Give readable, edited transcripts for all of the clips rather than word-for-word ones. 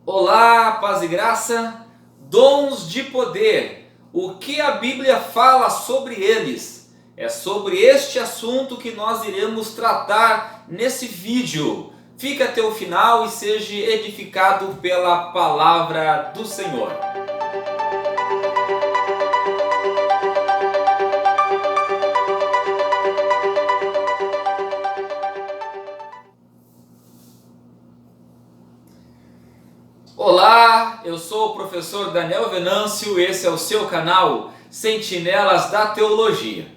Olá, paz e graça, dons de poder. O que a Bíblia fala sobre eles? É sobre este assunto que nós iremos tratar nesse vídeo. Fique até o final e seja edificado pela palavra do Senhor. Olá, eu sou o professor Daniel Venâncio, esse é o seu canal Sentinelas da Teologia.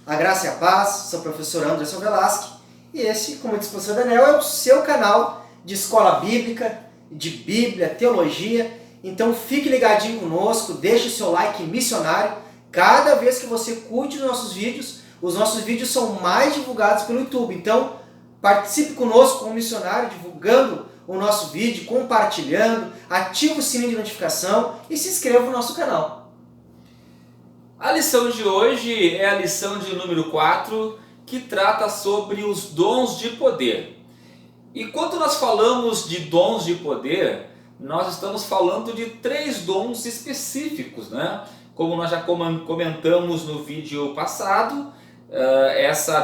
A graça e a paz, sou o professor Anderson Velasque e esse, como disse o professor Daniel, é o seu canal de escola bíblica, de Bíblia, teologia. Então fique ligadinho conosco, deixe o seu like missionário. Cada vez que você curte os nossos vídeos são mais divulgados pelo YouTube. Então participe conosco como missionário, divulgando o nosso vídeo, compartilhando, ative o sininho de notificação e se inscreva no nosso canal. A lição de hoje é a lição de número 4, que trata sobre os dons de poder. E quando nós falamos de dons de poder, nós estamos falando de 3 dons específicos, né? Como nós já comentamos no vídeo passado, essa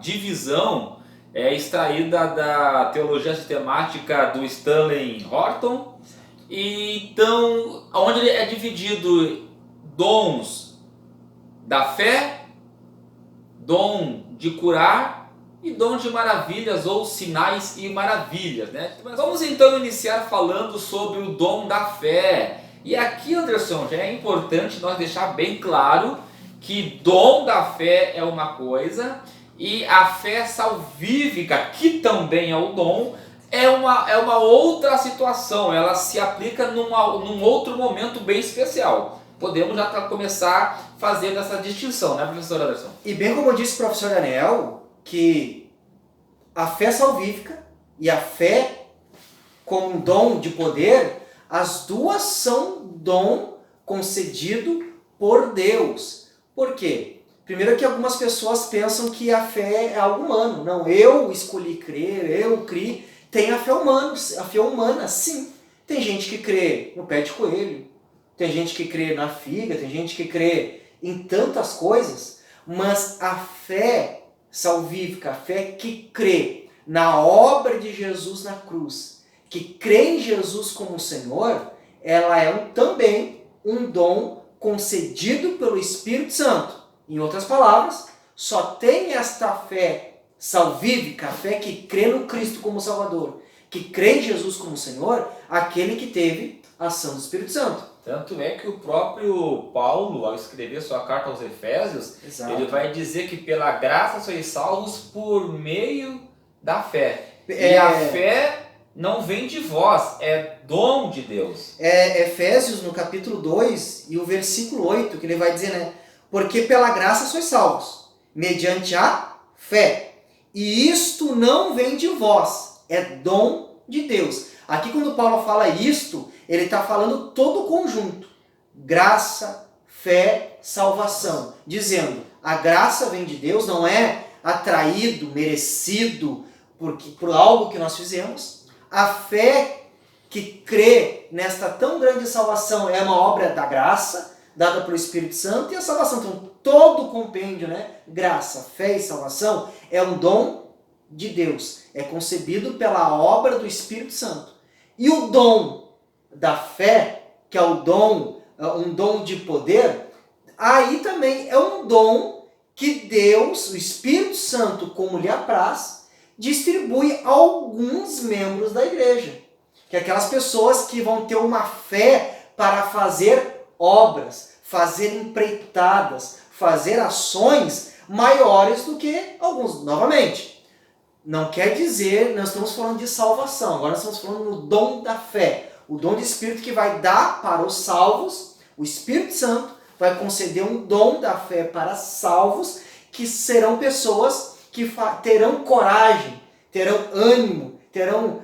divisão é extraída da teologia sistemática do Stanley Horton. E então, onde ele é dividido dons da fé, dom de curar e dom de maravilhas ou sinais e maravilhas, né? Mas vamos então iniciar falando sobre o dom da fé. E aqui, Anderson, já é importante nós deixar bem claro que dom da fé é uma coisa e a fé salvífica, que também é o dom, é uma outra situação. Ela se aplica num outro momento bem especial. Podemos já começar fazendo essa distinção, né, professor Anderson? E bem como disse o professor Daniel, que a fé salvífica e a fé como um dom de poder, as duas são dom concedido por Deus. Por quê? Primeiro que algumas pessoas pensam que a fé é algo humano. Não, eu escolhi crer, eu criei. Tem a fé humana, sim. Tem gente que crê no pé de coelho, tem gente que crê na figa, tem gente que crê em tantas coisas, mas a fé salvífica, a fé que crê na obra de Jesus na cruz, que crê em Jesus como Senhor, ela é também um dom concedido pelo Espírito Santo. Em outras palavras, só tem esta fé salvífica, a fé que crê no Cristo como Salvador, que crê em Jesus como Senhor, aquele que teve a ação do Espírito Santo. Tanto é que o próprio Paulo, ao escrever sua carta aos Efésios, Exato. Ele vai dizer que pela graça sois salvos por meio da fé. E a fé não vem de vós, é dom de Deus. Efésios, no capítulo 2, e o versículo 8, que ele vai dizer, né? Porque pela graça sois salvos, mediante a fé. E isto não vem de vós, é dom de Deus. Aqui quando Paulo fala isto, ele está falando todo o conjunto. Graça, fé, salvação. Dizendo, a graça vem de Deus, não é atraído, merecido por algo que nós fizemos. A fé que crê nesta tão grande salvação é uma obra da graça, dada pelo Espírito Santo, e a salvação. Então, todo o compêndio, né? Graça, fé e salvação, é um dom de Deus. É concebido pela obra do Espírito Santo. E o dom da fé, que é um dom de poder, aí também é um dom que Deus, o Espírito Santo, como lhe apraz, distribui a alguns membros da igreja. Que é aquelas pessoas que vão ter uma fé para fazer obras, fazer empreitadas, fazer ações maiores do que alguns. Novamente, não quer dizer, nós estamos falando de salvação, agora nós estamos falando no dom da fé, o dom de Espírito que vai dar para os salvos, o Espírito Santo vai conceder um dom da fé para salvos, que serão pessoas que terão coragem, terão ânimo, terão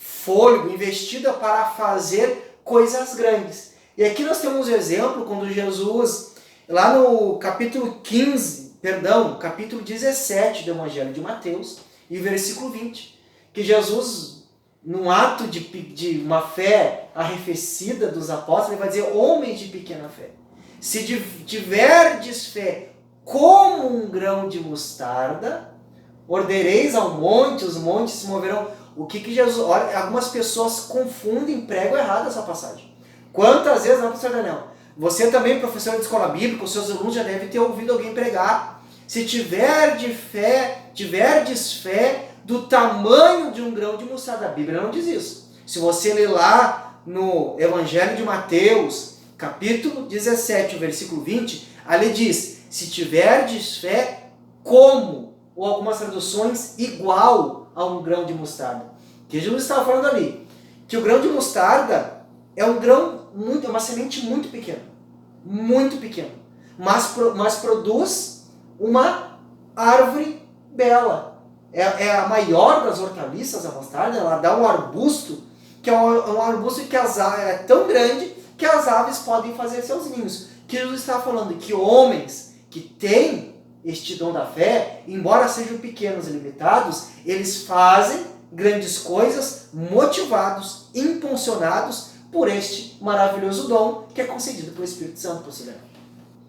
fôlego, investida para fazer coisas grandes. E aqui nós temos um exemplo quando Jesus, lá no capítulo 17 do Evangelho de Mateus, e versículo 20, que Jesus, num ato de uma fé arrefecida dos apóstolos, ele vai dizer, homens de pequena fé, se tiverdes fé como um grão de mostarda, ordereis ao monte, os montes se moverão. O que Jesus... Olha, algumas pessoas confundem, pregam errado essa passagem. Quantas vezes, não, professor Daniel? Você também, professor de escola bíblica, os seus alunos já devem ter ouvido alguém pregar. Se tiverdes fé do tamanho de um grão de mostarda. A Bíblia não diz isso. Se você ler lá no Evangelho de Mateus, capítulo 17, o versículo 20, ali diz, se tiverdes fé como, ou algumas traduções, igual a um grão de mostarda. O que Jesus estava falando ali? Que o grão de mostarda é um grão, uma semente muito pequena, mas produz uma árvore bela. É a maior das hortaliças, a mostarda. Ela dá um arbusto, que é um arbusto que é tão grande que as aves podem fazer seus ninhos. Que Jesus está falando que homens que têm este dom da fé, embora sejam pequenos e limitados, eles fazem grandes coisas motivados, impulsionados por este maravilhoso dom que é concedido pelo Espírito Santo, professor.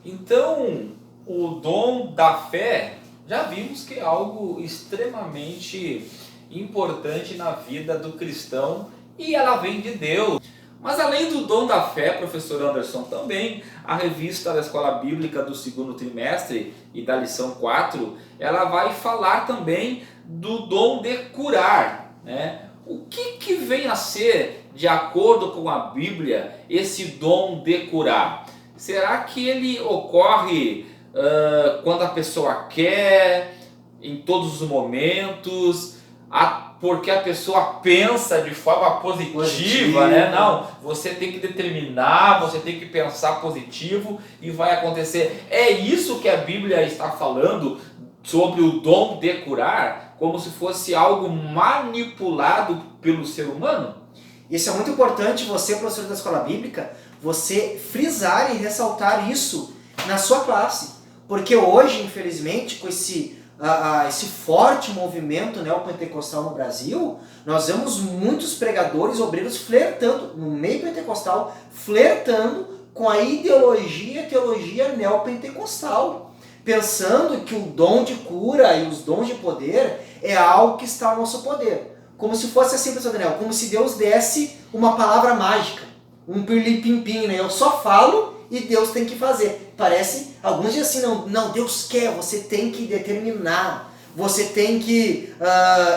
Então, o dom da fé, já vimos que é algo extremamente importante na vida do cristão e ela vem de Deus. Mas além do dom da fé, professor Anderson, também a revista da Escola Bíblica do segundo trimestre e da lição 4, ela vai falar também do dom de curar, né? O que vem a ser, de acordo com a Bíblia, esse dom de curar? Será que ele ocorre quando a pessoa quer, em todos os momentos, porque a pessoa pensa de forma positiva, né? Não, você tem que determinar, você tem que pensar positivo e vai acontecer. É isso que a Bíblia está falando sobre o dom de curar, como se fosse algo manipulado pelo ser humano? Isso é muito importante, você, professor da escola bíblica, você frisar e ressaltar isso na sua classe. Porque hoje, infelizmente, com esse forte movimento neopentecostal no Brasil, nós vemos muitos pregadores, obreiros flertando, no meio pentecostal, flertando com a teologia neopentecostal, pensando que o dom de cura e os dons de poder é algo que está ao nosso poder. Como se fosse assim, professor Daniel, como se Deus desse uma palavra mágica, um pirlim-pim-pim, né? Eu só falo e Deus tem que fazer. Parece, alguns dizem assim, não, Deus quer, você tem que determinar, você tem que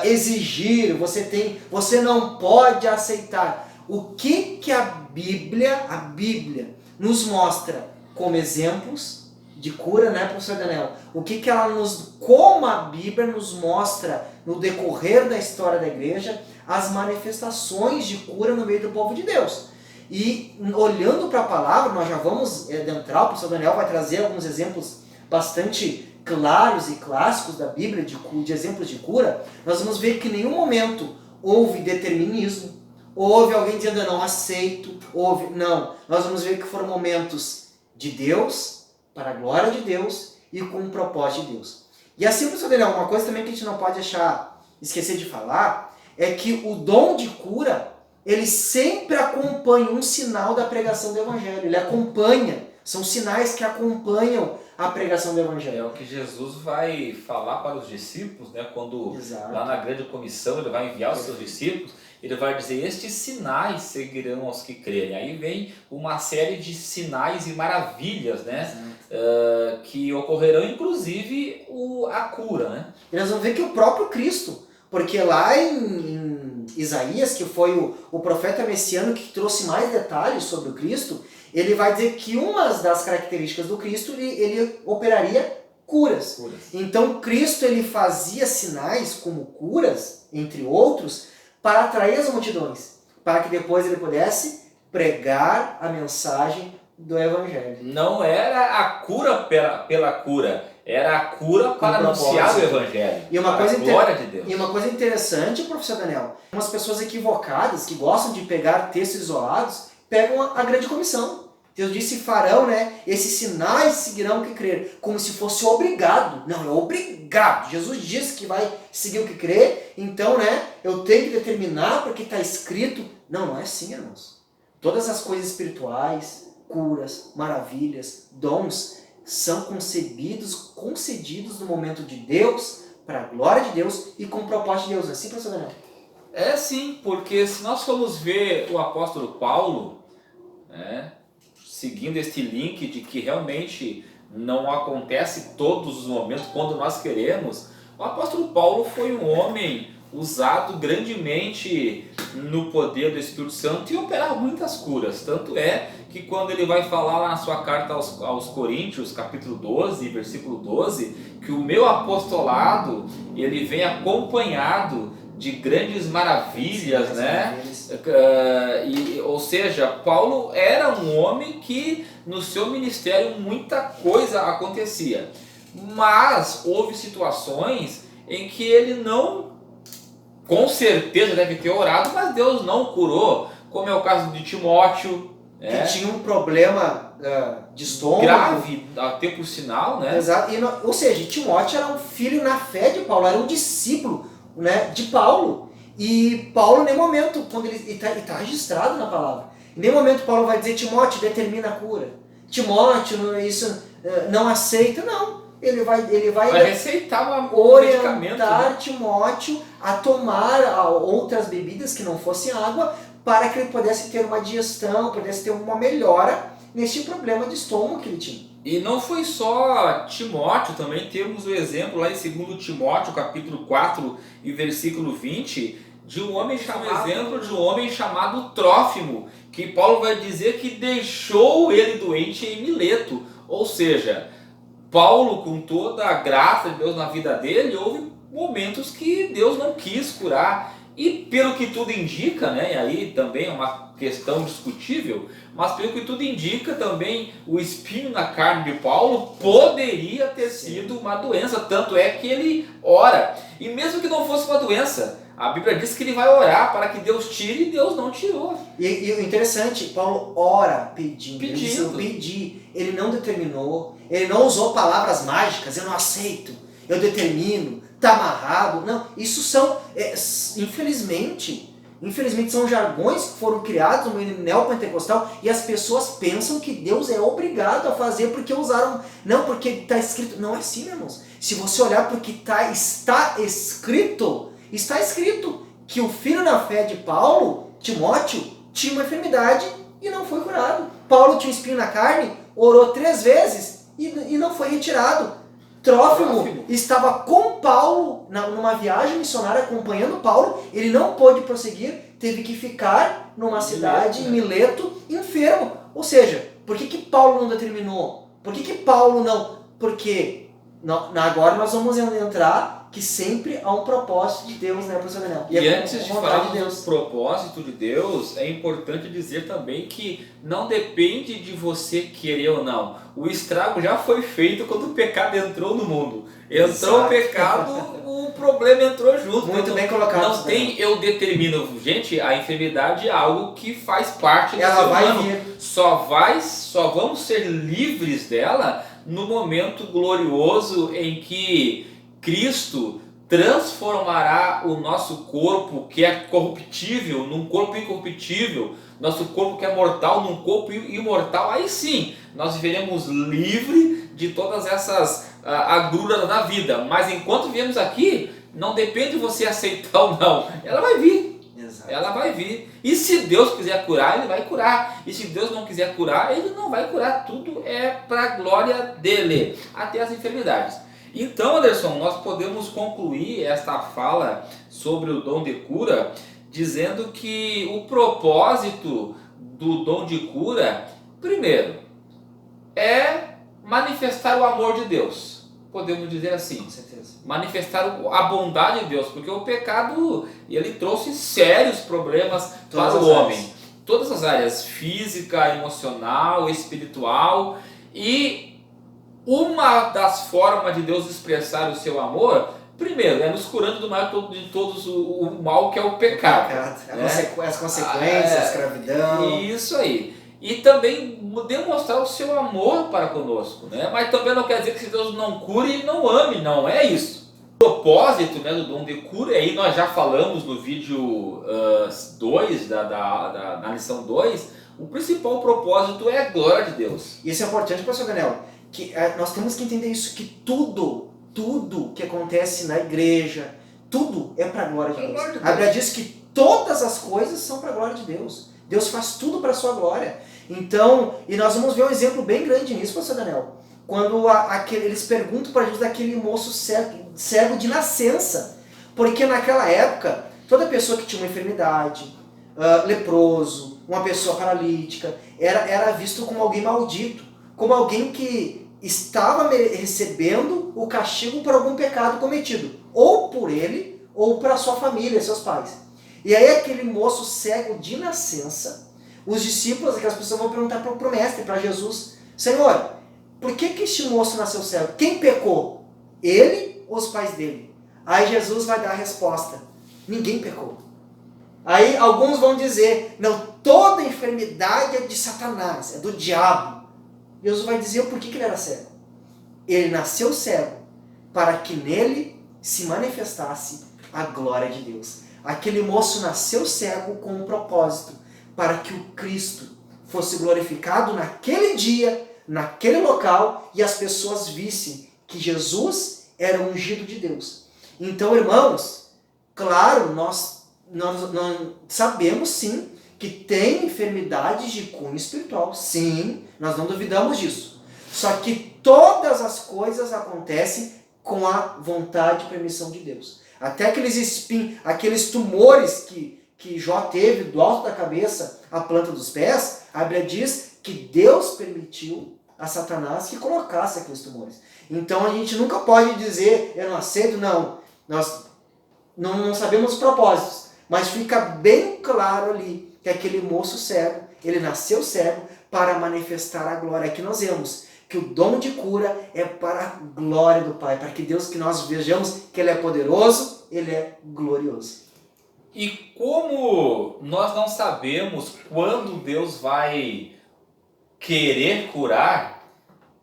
exigir, você não pode aceitar. O que a Bíblia nos mostra como exemplos de cura, né, professor Daniel? Como a Bíblia nos mostra no decorrer da história da igreja as manifestações de cura no meio do povo de Deus. E olhando para a palavra, nós já vamos adentrar, o professor Daniel vai trazer alguns exemplos bastante claros e clássicos da Bíblia de exemplos de cura. Nós vamos ver que em nenhum momento houve determinismo, houve alguém dizendo eu não aceito, não. Nós vamos ver que foram momentos de Deus, para a glória de Deus e com o propósito de Deus. E assim, professor Daniel, uma coisa também que a gente não pode esquecer de falar é que o dom de cura, ele sempre acompanha um sinal da pregação do Evangelho. Ele acompanha, são sinais que acompanham a pregação do Evangelho. É o que Jesus vai falar para os discípulos, né? Quando lá na grande comissão ele vai enviar os seus discípulos, ele vai dizer, estes sinais seguirão aos que crerem. Aí vem uma série de sinais e maravilhas, né? Que ocorrerão, inclusive a cura, né? E nós vamos ver que o próprio Cristo, porque lá em Isaías, que foi o profeta messiânico que trouxe mais detalhes sobre o Cristo, ele vai dizer que uma das características do Cristo, ele operaria curas. Então Cristo ele fazia sinais como curas, entre outros, para atrair as multidões, para que depois ele pudesse pregar a mensagem do Evangelho. Não era a cura pela cura, era a cura para anunciar o Evangelho. E uma coisa glória de Deus. E uma coisa interessante, professor Daniel, umas pessoas equivocadas que gostam de pegar textos isolados, pegam a grande comissão. Deus disse farão, né? Esses sinais seguirão o que crer, como se fosse obrigado. Não, é obrigado. Jesus disse que vai seguir o que crer, então, né? Eu tenho que determinar porque está escrito. Não, não é assim, irmãos. Todas as coisas espirituais, curas, maravilhas, dons, são concedidos no momento de Deus, para a glória de Deus e com o propósito de Deus. É assim, professor Daniel? É sim, porque se nós formos ver o apóstolo Paulo, né, seguindo este link de que realmente não acontece todos os momentos quando nós queremos, o apóstolo Paulo foi um homem usado grandemente no poder do Espírito Santo e operava muitas curas. Tanto é que quando ele vai falar lá na sua carta aos Coríntios, capítulo 12, versículo 12, que o meu apostolado, ele vem acompanhado de grandes maravilhas, né? Ou seja, Paulo era um homem que no seu ministério muita coisa acontecia. Mas houve situações em que ele não, com certeza deve ter orado, mas Deus não curou, como é o caso de Timóteo, que tinha um problema de estômago. Grave, até por sinal, né? Exato. Ou seja, Timóteo era um filho na fé de Paulo, era um discípulo, né, de Paulo. E Paulo, em nenhum momento, quando ele está registrado na palavra, em nenhum momento Paulo vai dizer, Timóteo, determina a cura. Timóteo, isso não aceita. Não. Ele vai receitar um medicamento, orientar, né, Timóteo a tomar outras bebidas que não fossem água, para que ele pudesse ter uma digestão, pudesse ter uma melhora nesse problema de estômago que ele tinha. E não foi só Timóteo, também temos o exemplo lá em 2 Timóteo, capítulo 4 e versículo 20, de um homem chamado Trófimo, que Paulo vai dizer que deixou ele doente em Mileto. Ou seja, Paulo, com toda a graça de Deus na vida dele, houve momentos que Deus não quis curar. E pelo que tudo indica, né, e aí também é uma questão discutível, mas pelo que tudo indica também, o espinho na carne de Paulo poderia ter sido uma doença, tanto é que ele ora. E mesmo que não fosse uma doença, a Bíblia diz que ele vai orar para que Deus tire, e Deus não tirou. E o interessante, Paulo ora pedindo. Ele disse, eu pedi, ele não determinou, ele não usou palavras mágicas, eu não aceito, eu determino, está amarrado. Não, isso são, infelizmente são jargões que foram criados no meio neopentecostal e as pessoas pensam que Deus é obrigado a fazer porque usaram, não, porque está escrito. Não é assim, irmãos. Se você olhar porque está escrito que o filho na fé de Paulo, Timóteo, tinha uma enfermidade e não foi curado. Paulo tinha um espinho na carne, orou 3 vezes e não foi retirado. Trófimo estava com Paulo numa viagem missionária, acompanhando Paulo. Ele não pôde prosseguir, teve que ficar numa cidade, em Mileto, enfermo. Ou seja, por que Paulo não determinou? Por que Paulo não? Porque agora nós vamos entrar que sempre há um propósito de Deus, né, professor Daniel? E antes de falar do propósito de Deus, é importante dizer também que não depende de você querer ou não. O estrago já foi feito quando o pecado entrou no mundo. Entrou o pecado, o problema entrou junto. Muito bem colocado. Não tem eu determino. Gente, a enfermidade é algo que faz parte do ser humano. Vir. Só vamos ser livres dela no momento glorioso em que Cristo transformará o nosso corpo, que é corruptível, num corpo incorruptível, nosso corpo que é mortal num corpo imortal. Aí sim, nós viveremos livre de todas essas agruras da vida. Mas enquanto viemos aqui, não depende de você aceitar ou não. Ela vai vir. Exato. Ela vai vir. E se Deus quiser curar, Ele vai curar. E se Deus não quiser curar, Ele não vai curar. Tudo é para a glória dEle, até as enfermidades. Então, Anderson, nós podemos concluir esta fala sobre o dom de cura dizendo que o propósito do dom de cura, primeiro, é manifestar o amor de Deus. Podemos dizer assim. Com certeza. Manifestar a bondade de Deus, porque o pecado, ele trouxe sérios problemas para o homem. Todas as áreas, física, emocional, espiritual. E uma das formas de Deus expressar o seu amor, primeiro, é nos curando do maior de todos o mal, que é o pecado. As consequências, a escravidão. Isso aí. e também demonstrar o seu amor para conosco, né? Mas também não quer dizer que se Deus não cure, Ele não ame, não é isso. O propósito, né, do dom de cura, aí nós já falamos no vídeo 2, na lição 2, o principal propósito é a glória de Deus. Isso é importante, pastor Daniel, que nós temos que entender isso, que tudo que acontece na igreja, tudo é para a glória de Deus. A Bíblia diz que todas as coisas são para a glória de Deus. Deus faz tudo para a sua glória. Então, e nós vamos ver um exemplo bem grande nisso, pastor Daniel. Quando eles perguntam para Jesus daquele moço cego de nascença. Porque naquela época, toda pessoa que tinha uma enfermidade, leproso, uma pessoa paralítica, era visto como alguém maldito. Como alguém que estava recebendo o castigo por algum pecado cometido. Ou por ele, ou para sua família, seus pais. E aí aquele moço cego de nascença, os discípulos, aquelas pessoas vão perguntar para o mestre, para Jesus, Senhor, por que este moço nasceu cego? Quem pecou? Ele ou os pais dele? Aí Jesus vai dar a resposta, ninguém pecou. Aí alguns vão dizer, não, toda enfermidade é de Satanás, é do diabo. Jesus vai dizer por que ele era cego. Ele nasceu cego para que nele se manifestasse a glória de Deus. Aquele moço nasceu cego com um propósito, para que o Cristo fosse glorificado naquele dia, naquele local, e as pessoas vissem que Jesus era o ungido de Deus. Então, irmãos, claro, nós sabemos sim que tem enfermidades de cunho espiritual. Sim, nós não duvidamos disso. Só que todas as coisas acontecem com a vontade e permissão de Deus. Até aqueles tumores que Jó teve do alto da cabeça à planta dos pés, a Bíblia diz que Deus permitiu a Satanás que colocasse aqueles tumores. Então a gente nunca pode dizer, eu não aceito, não. Nós não sabemos os propósitos, mas fica bem claro ali que aquele moço cego, ele nasceu cego para manifestar a glória. Aqui nós vemos que o dom de cura é para a glória do Pai, para que Deus, que nós vejamos que Ele é poderoso, Ele é glorioso. E como nós não sabemos quando Deus vai querer curar,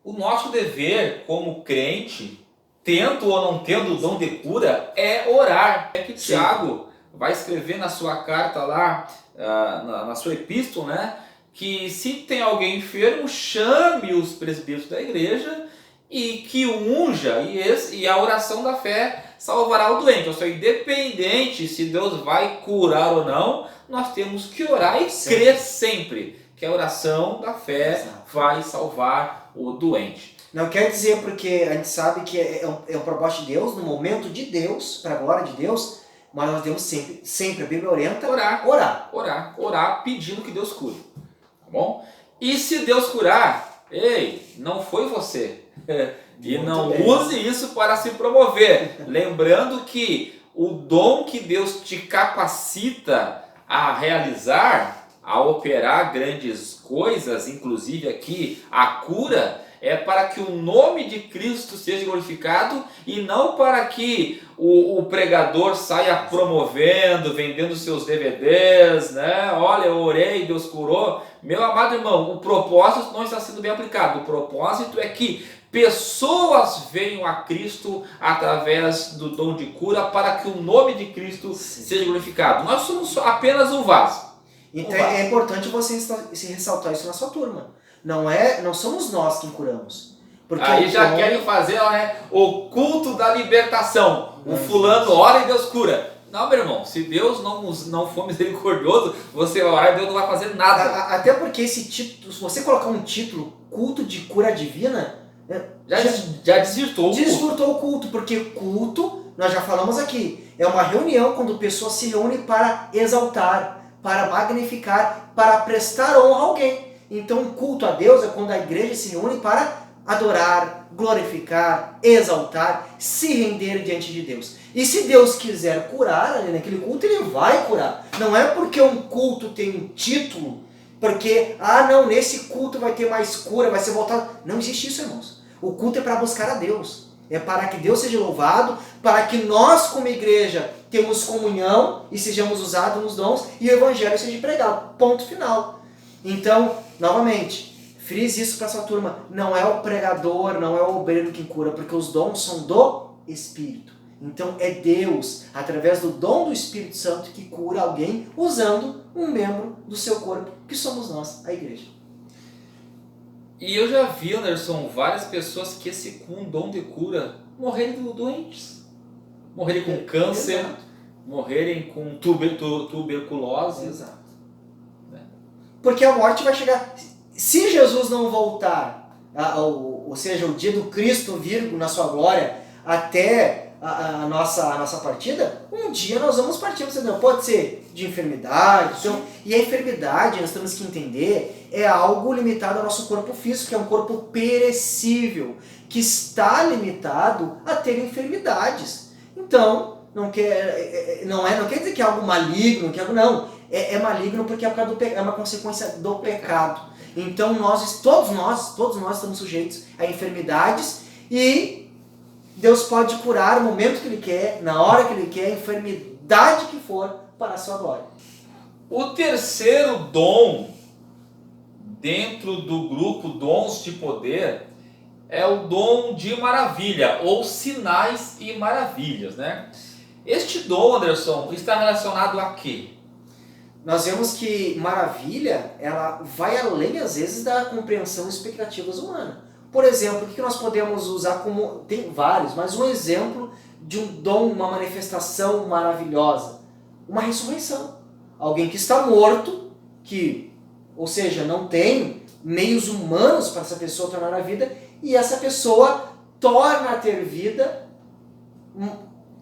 o nosso dever como crente, tendo ou não tendo o dom de cura, é orar. É que Tiago vai escrever na sua carta lá, na sua epístola, né? Que se tem alguém enfermo, chame os presbíteros da igreja e que o unja, e a oração da fé salvará o doente. Ou seja, independente se Deus vai curar ou não, nós temos que orar e crer sempre que a oração da fé vai salvar o doente. Não quer dizer, porque a gente sabe que é um propósito de Deus, no momento de Deus, para a glória de Deus, mas nós devemos sempre, a Bíblia orienta, orar pedindo que Deus cure. Tá bom? E se Deus curar, não foi você. E muito não bem. Use isso para se promover. Lembrando que o dom que Deus te capacita a realizar, a operar grandes coisas, inclusive aqui a cura, é para que o nome de Cristo seja glorificado e não para que o pregador saia promovendo, vendendo seus DVDs, né? Olha, eu orei, Deus curou. Meu amado irmão, o propósito não está sendo bem aplicado. O propósito é que pessoas venham a Cristo através do dom de cura para que o nome de Cristo seja glorificado. Nós somos apenas um vaso. Então é importante você ressaltar isso na sua turma. Não somos nós quem curamos. Porque aí já querem fazer o culto da libertação. O fulano ora e Deus cura. Não, meu irmão, se Deus não for misericordioso, você orar e Deus não vai fazer nada. Até porque esse título, se você colocar um título, culto de cura divina, já desvirtuou o culto. Porque culto, nós já falamos aqui, é uma reunião quando pessoas se reúnem para exaltar, para magnificar, para prestar honra a alguém. Então, o culto a Deus é quando a igreja se reúne para adorar, glorificar, exaltar, se render diante de Deus. E se Deus quiser curar ali naquele culto, Ele vai curar. Não é porque um culto tem um título, porque, nesse culto vai ter mais cura, vai ser voltado. Não existe isso, irmãos. O culto é para buscar a Deus. É para que Deus seja louvado, para que nós, como igreja, temos comunhão e sejamos usados nos dons e o evangelho seja pregado. Ponto final. Então, novamente, frise isso para essa turma. Não é o pregador, não é o obreiro quem cura, porque os dons são do Espírito. Então é Deus, através do dom do Espírito Santo, que cura alguém usando um membro do seu corpo, que somos nós, a igreja. E eu já vi, Anderson, várias pessoas que com um dom de cura morrerem doentes. Morrerem com câncer, Exato. morrerem com tuberculose. Exato. Porque a morte vai chegar. Se Jesus não voltar, ou seja, o dia do Cristo vir na sua glória até a nossa partida, um dia nós vamos partir. Pode ser de enfermidade. Então, e a enfermidade, nós temos que entender, é algo limitado ao nosso corpo físico, que é um corpo perecível, que está limitado a ter enfermidades. Então, não quer dizer que é algo maligno, que é algo, não. É maligno porque é uma consequência do pecado. Então todos nós estamos sujeitos a enfermidades e Deus pode curar no momento que Ele quer, na hora que Ele quer, a enfermidade que for, para a sua glória. O terceiro dom dentro do grupo dons de poder é o dom de maravilha, ou sinais e maravilhas, né? Este dom, Anderson, está relacionado a quê? Nós vemos que maravilha, ela vai além, às vezes, da compreensão e expectativas humanas. Por exemplo, o que nós podemos usar como... Tem vários, mas um exemplo de um dom, uma manifestação maravilhosa. Uma ressurreição. Alguém que está morto, ou seja, não tem meios humanos para essa pessoa tornar a vida, e essa pessoa torna a ter vida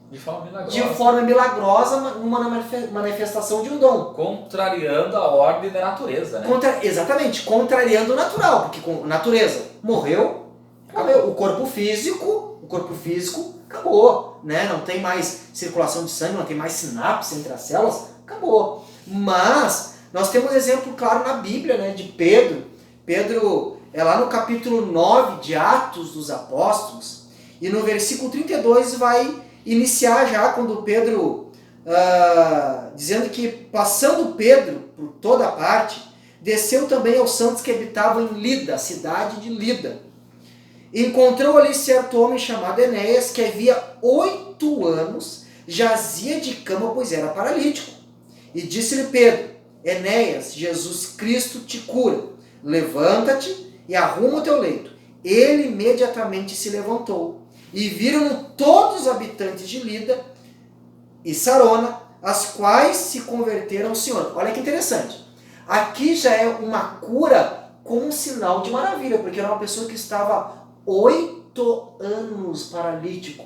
de forma milagrosa, numa manifestação de um dom. Contrariando a ordem da natureza, né? Exatamente, contrariando o natural, porque a natureza morreu. O corpo físico acabou, né? Não tem mais circulação de sangue, não tem mais sinapse entre as células, acabou. Mas nós temos exemplo claro na Bíblia, né, de Pedro. Pedro é lá no capítulo 9 de Atos dos Apóstolos, e no versículo 32 vai iniciar já quando Pedro, dizendo que passando Pedro por toda parte, desceu também aos santos que habitavam em Lida, a cidade de Lida. Encontrou ali certo homem chamado Enéas, que havia 8 anos jazia de cama, pois era paralítico. E disse-lhe Pedro: Enéas, Jesus Cristo te cura, levanta-te e arruma o teu leito. Ele imediatamente se levantou. E viram todos os habitantes de Lida e Sarona, as quais se converteram ao Senhor. Olha que interessante. Aqui já é uma cura com um sinal de maravilha, porque era uma pessoa que estava 8 anos paralítico.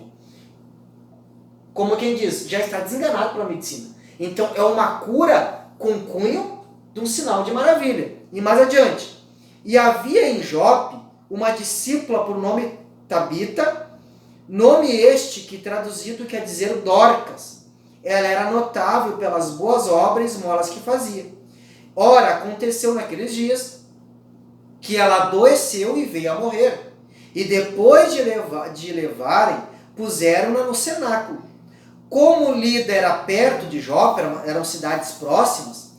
Como quem diz, já está desenganado pela medicina. Então é uma cura com cunho de um sinal de maravilha. E mais adiante. E havia em Jope uma discípula por nome Tabita, nome este que traduzido quer dizer Dorcas. Ela era notável pelas boas obras e esmolas que fazia. Ora, aconteceu naqueles dias que ela adoeceu e veio a morrer. E depois de levarem, puseram-na no cenáculo. Como Lida era perto de Jope, eram cidades próximas,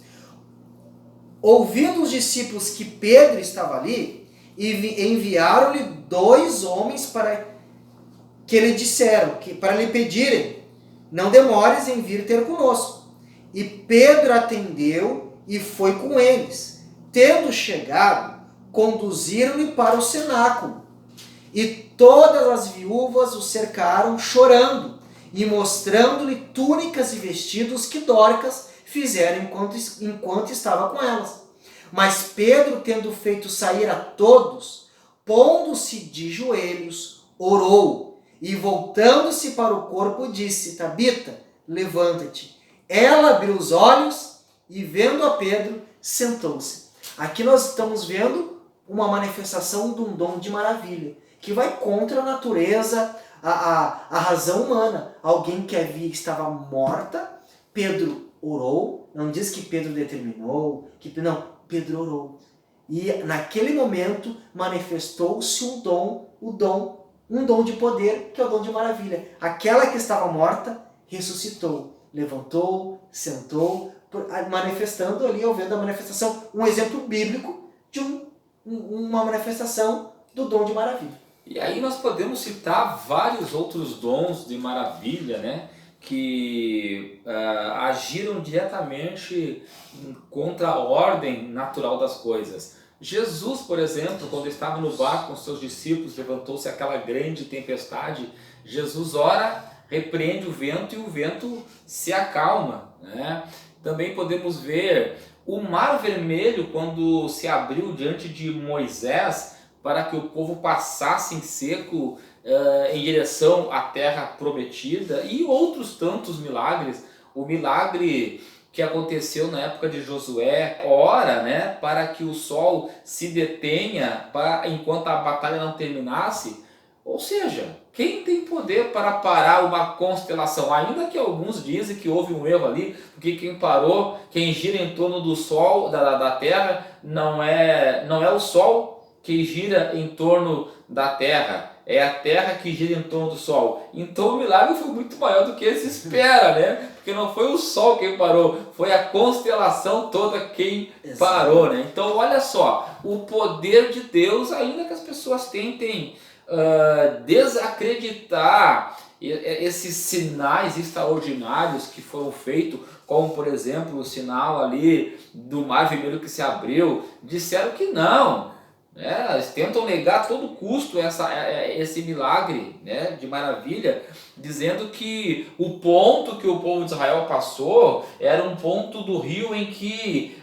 ouvindo os discípulos que Pedro estava ali, enviaram-lhe 2 homens para que lhe disseram, para lhe pedirem: não demores em vir ter conosco. E Pedro atendeu e foi com eles. Tendo chegado, conduziram-lhe para o cenáculo. E todas as viúvas o cercaram, chorando, e mostrando-lhe túnicas e vestidos que Dorcas fizeram enquanto estava com elas. Mas Pedro, tendo feito sair a todos, pondo-se de joelhos, orou. E voltando-se para o corpo, disse: Tabita, levanta-te. Ela abriu os olhos e, vendo a Pedro, sentou-se. Aqui nós estamos vendo uma manifestação de um dom de maravilha, que vai contra a natureza, a razão humana. Alguém que havia estava morta, Pedro orou, não diz que Pedro determinou, Pedro orou. E naquele momento manifestou-se um dom de poder, que é o dom de maravilha. Aquela que estava morta ressuscitou. levantou, sentou, manifestando ali, ao ver da manifestação, um exemplo bíblico de uma manifestação do dom de maravilha. E aí nós podemos citar vários outros dons de maravilha, né? Que agiram diretamente contra a ordem natural das coisas. Jesus, por exemplo, quando estava no barco com seus discípulos, levantou-se aquela grande tempestade, Jesus ora, repreende o vento e o vento se acalma, né? Também podemos ver o Mar Vermelho quando se abriu diante de Moisés para que o povo passasse em seco em direção à terra prometida, e outros tantos milagres. O milagre que aconteceu na época de Josué, ora, né, para que o sol se detenha enquanto a batalha não terminasse. Ou seja, quem tem poder para parar uma constelação? Ainda que alguns dizem que houve um erro ali, porque quem gira em torno do sol, da terra, não é o sol que gira em torno da terra, é a terra que gira em torno do sol. Então o milagre foi muito maior do que se espera, né? Porque não foi o sol quem parou, foi a constelação toda quem parou, né? Então olha só, o poder de Deus, ainda que as pessoas tentem desacreditar esses sinais extraordinários que foram feitos, como por exemplo o sinal ali do Mar Vermelho que se abriu, disseram que não. Eles tentam negar a todo custo esse milagre, né, de maravilha, dizendo que o ponto que o povo de Israel passou era um ponto do rio em que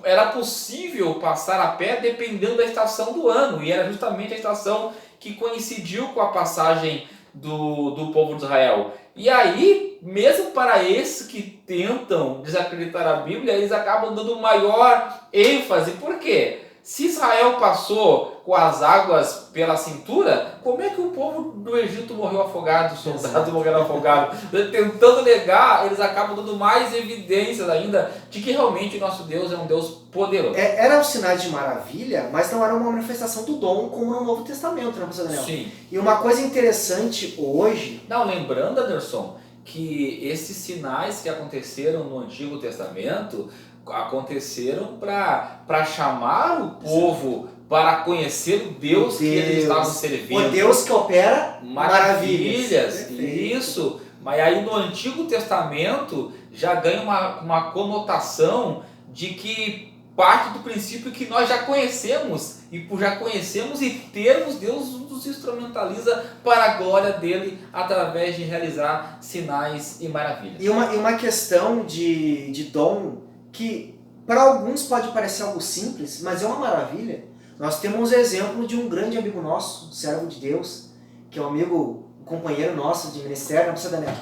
era possível passar a pé dependendo da estação do ano, e era justamente a estação que coincidiu com a passagem do povo de Israel. E aí, mesmo para esses que tentam desacreditar a Bíblia, eles acabam dando maior ênfase. Por quê? Se Israel passou com as águas pela cintura, como é que o povo do Egito morreu afogado, os soldados morreram afogados? Tentando negar, eles acabam dando mais evidências ainda de que realmente o nosso Deus é um Deus poderoso. Eram sinais de maravilha, mas não era uma manifestação do dom como no Novo Testamento, né, pastor Daniel? Sim. E uma coisa interessante hoje... Não, lembrando, Anderson, que esses sinais que aconteceram no Antigo Testamento aconteceram para chamar o povo para conhecer o Deus que eles estavam servindo. O Deus que opera maravilhas. Isso. Mas aí no Antigo Testamento já ganha uma conotação de que parte do princípio que nós já conhecemos, e por já conhecemos e termos, Deus nos instrumentaliza para a glória dele através de realizar sinais e maravilhas. E uma questão de dom que para alguns pode parecer algo simples, mas é uma maravilha. Nós temos o exemplo de um grande amigo nosso, servo de Deus, que é um amigo, um companheiro nosso de ministério, não precisa, Daniel,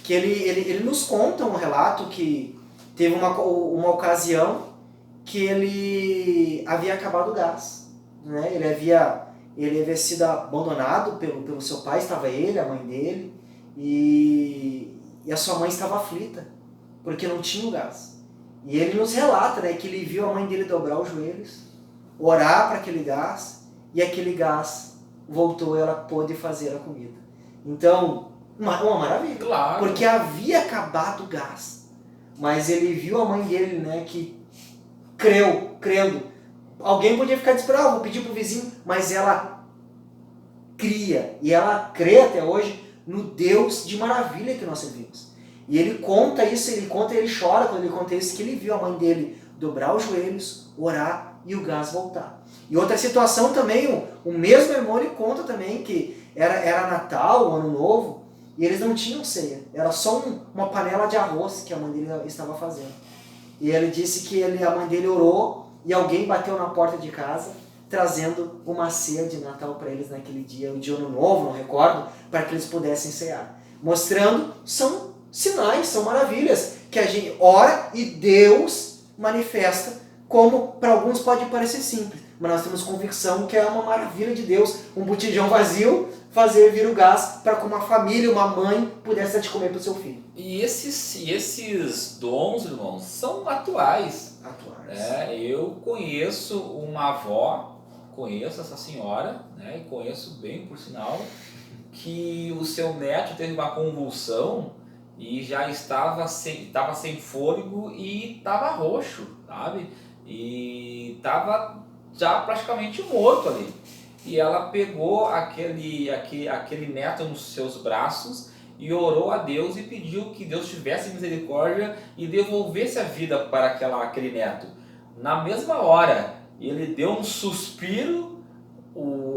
que ele nos conta um relato que teve uma ocasião que ele havia acabado o gás, né? Ele havia sido abandonado pelo seu pai, estava ele, a mãe dele, e a sua mãe estava aflita, porque não tinha o gás. E ele nos relata, né, que ele viu a mãe dele dobrar os joelhos, orar para aquele gás, e aquele gás voltou e ela pôde fazer a comida. Então, uma maravilha. Claro. Porque havia acabado o gás. Mas ele viu a mãe dele, né, que crendo. Alguém podia ficar desesperado, vou pedir para o vizinho, mas ela cria, e ela crê até hoje no Deus de maravilha que nós servimos. E ele conta isso, ele chora quando ele conta isso, que ele viu a mãe dele dobrar os joelhos, orar e o gás voltar. E outra situação também, o mesmo irmão ele conta também que era Natal, Ano Novo, e eles não tinham ceia. Era só uma panela de arroz que a mãe dele estava fazendo. E ele disse que a mãe dele orou e alguém bateu na porta de casa trazendo uma ceia de Natal para eles naquele dia, o de Ano Novo, não recordo, para que eles pudessem cear. Mostrando, são sinais, são maravilhas, que a gente ora e Deus manifesta, como para alguns pode parecer simples, mas nós temos convicção que é uma maravilha de Deus, um botijão vazio, fazer vir o gás para que uma família, uma mãe, pudesse dar de comer para o seu filho. E esses dons, irmãos, são atuais. Eu conheço uma avó, conheço essa senhora, né, e conheço bem, por sinal, que o seu neto teve uma convulsão e já estava sem fôlego e estava roxo, sabe? E estava já praticamente morto ali. E ela pegou aquele neto nos seus braços e orou a Deus e pediu que Deus tivesse misericórdia e devolvesse a vida para aquele neto. Na mesma hora, ele deu um suspiro,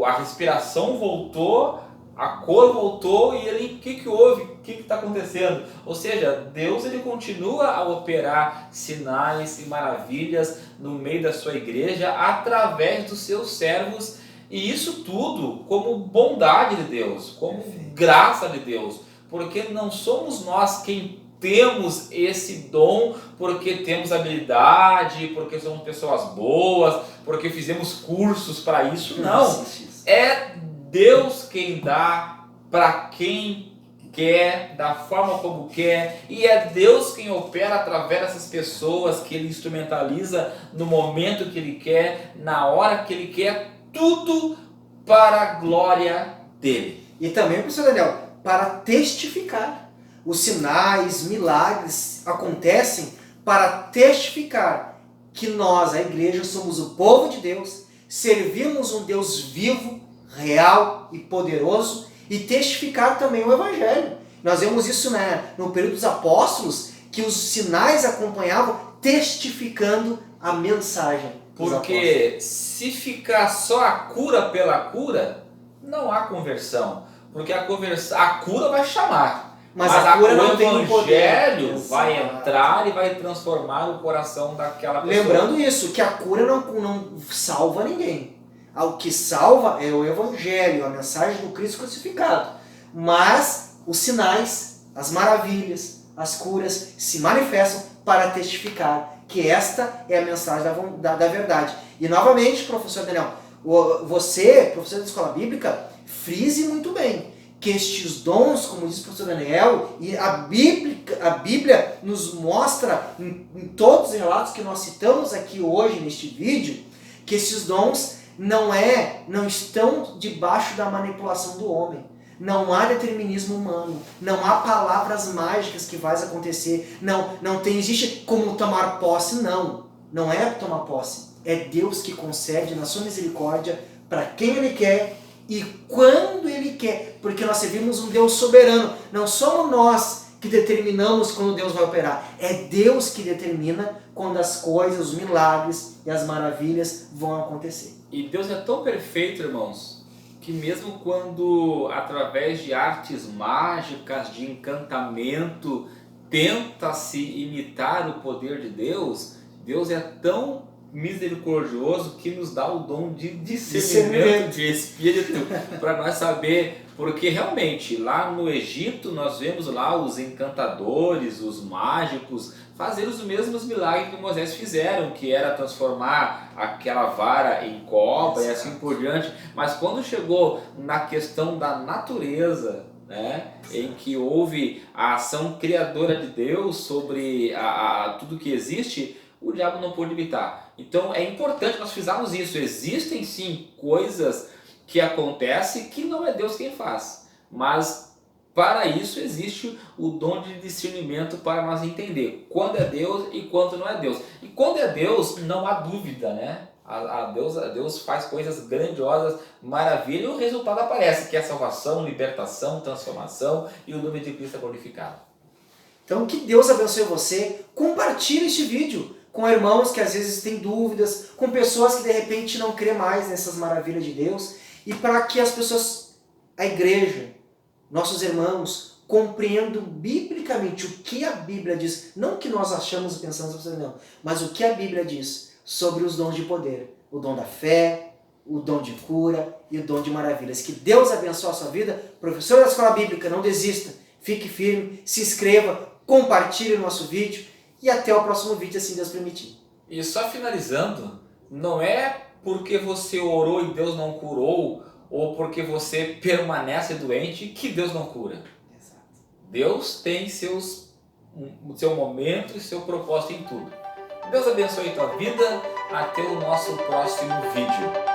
a respiração voltou, a cor voltou e ele, o que houve? O que está acontecendo? Ou seja, Deus ele continua a operar sinais e maravilhas no meio da sua igreja através dos seus servos, e isso tudo como bondade de Deus, como graça de Deus, porque não somos nós quem temos esse dom porque temos habilidade, porque somos pessoas boas, porque fizemos cursos para isso, não. É Deus quem dá para quem quer, da forma como quer, e é Deus quem opera através dessas pessoas que Ele instrumentaliza no momento que Ele quer, na hora que Ele quer, tudo para a glória dEle. E também, professor Daniel, para testificar. Os sinais, milagres acontecem para testificar que nós, a igreja, somos o povo de Deus, servimos um Deus vivo, real e poderoso, e testificar também o Evangelho. Nós vemos isso no período dos apóstolos, que os sinais acompanhavam testificando a mensagem dos apóstolos. Porque se ficar só a cura pela cura, não há conversão. Porque a cura vai chamar. Mas a cura não tem o Evangelho vai entrar e vai transformar o coração daquela pessoa. Lembrando isso, que a cura não salva ninguém. O que salva é o Evangelho, a mensagem do Cristo crucificado. Mas os sinais, as maravilhas, as curas se manifestam para testificar que esta é a mensagem da verdade. E novamente, professor Daniel, você, professor da escola bíblica, frise muito bem que estes dons, como diz o professor Daniel, e a Bíblia nos mostra em todos os relatos que nós citamos aqui hoje neste vídeo, que esses dons não estão debaixo da manipulação do homem. Não há determinismo humano, não há palavras mágicas que vai acontecer, não existe como tomar posse, não é tomar posse. É Deus que concede na sua misericórdia para quem Ele quer e quando Ele quer, porque nós servimos um Deus soberano. Não somos nós que determinamos quando Deus vai operar, é Deus que determina quando as coisas, os milagres e as maravilhas vão acontecer. E Deus é tão perfeito, irmãos, que mesmo quando através de artes mágicas, de encantamento, tenta-se imitar o poder de Deus, Deus é tão misericordioso que nos dá o dom de discernimento de espírito para nós saber, porque realmente lá no Egito nós vemos lá os encantadores, os mágicos fazer os mesmos milagres que Moisés fizeram, que era transformar aquela vara em cobra e assim por diante. Mas quando chegou na questão da natureza, em que houve a ação criadora de Deus sobre tudo que existe, o diabo não pôde imitar. Então é importante nós frisarmos isso. Existem sim coisas que acontecem que não é Deus quem faz, mas para isso existe o dom de discernimento para nós entender quando é Deus e quando não é Deus. E quando é Deus, não há dúvida, Deus faz coisas grandiosas, maravilha, e o resultado aparece, que é salvação, libertação, transformação e o nome de Cristo é glorificado. Então que Deus abençoe você. Compartilhe este vídeo com irmãos que às vezes têm dúvidas, com pessoas que de repente não crê mais nessas maravilhas de Deus, e para que as pessoas, a igreja, nossos irmãos, compreendam biblicamente o que a Bíblia diz, não o que nós achamos e pensamos, não, mas o que a Bíblia diz sobre os dons de poder, o dom da fé, o dom de cura e o dom de maravilhas. Que Deus abençoe a sua vida. Professor da Escola Bíblica, não desista, fique firme, se inscreva, compartilhe o nosso vídeo e até o próximo vídeo, assim Deus permitir. E só finalizando, não é porque você orou e Deus não curou, ou porque você permanece doente, que Deus não cura. Exato. Deus tem seu momento e seu propósito em tudo. Deus abençoe a tua vida. Até o nosso próximo vídeo.